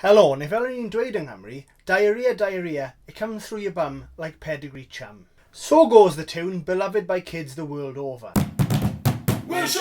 Helo, neu fel ni'n dweud yng Nghymru, diarrhea, diarrhea, it comes through your bum like pedigree chum. So goes the tune, beloved by kids the world over. WELSH!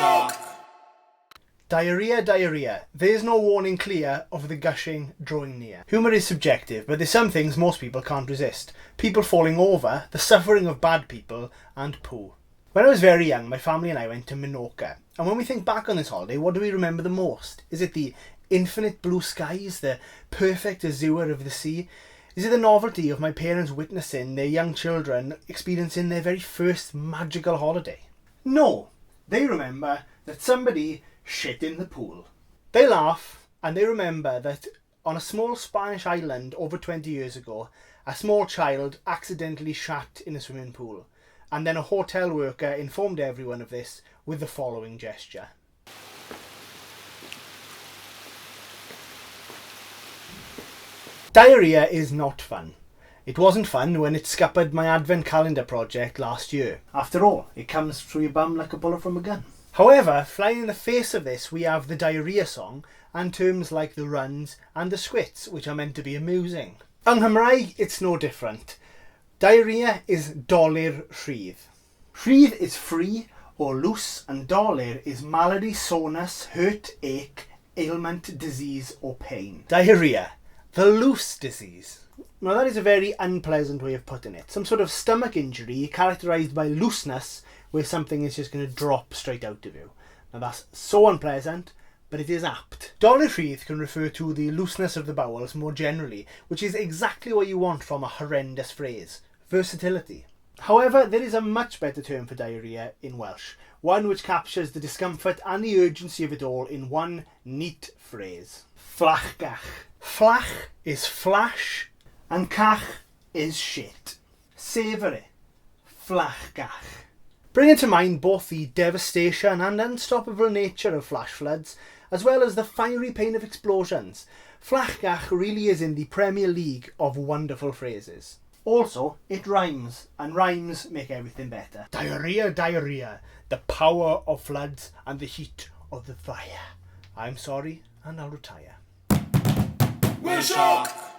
Diarrhea, diarrhea, there's no warning clear of the gushing drawing near. Humour is subjective, but there's some things most people can't resist. People falling over, the suffering of bad people, and poo. When I was very young, my family and I went to Menorca. And when we think back on this holiday, what do we remember the most? Is it the infinite blue skies, the perfect azure of the sea? Is it the novelty of my parents witnessing their young children experiencing their very first magical holiday? No, they remember that somebody shit in the pool. They laugh and they remember that on a small Spanish island over 20 years ago, a small child accidentally shat in a swimming pool, and then a hotel worker informed everyone of this with the following gesture. Diarrhea is not fun. It wasn't fun when it scuppered my advent calendar project last year. After all, it comes through your bum like a bullet from a gun. However, flying in the face of this, we have the diarrhea song and terms like the runs and the squits, which are meant to be amusing. Yng Nghymraeg, it's no different. Diarrhea is dolir rhydd. Rhydd is free or loose, and dolir is malady, soreness, hurt, ache, ailment, disease or pain. Diarrhea, the loose disease. Now that is a very unpleasant way of putting it. Some sort of stomach injury characterised by looseness where something is just going to drop straight out of you. Now that's so unpleasant, but it is apt. Dolir rhydd can refer to the looseness of the bowels more generally, which is exactly what you want from a horrendous phrase. Versatility. However, there is a much better term for diarrhea in Welsh, one which captures the discomfort and the urgency of it all in one neat phrase. Fflachgach. Fflach is flash and gach is shit. Savour it. Fflachgach. Bringing to mind both the devastation and unstoppable nature of flash floods, as well as the fiery pain of explosions, Fflachgach really is in the Premier League of wonderful phrases. Also, it rhymes, and rhymes make everything better. Diarrhea, diarrhea, the power of floods and the heat of the fire. I'm sorry, and I'll retire. WELSH!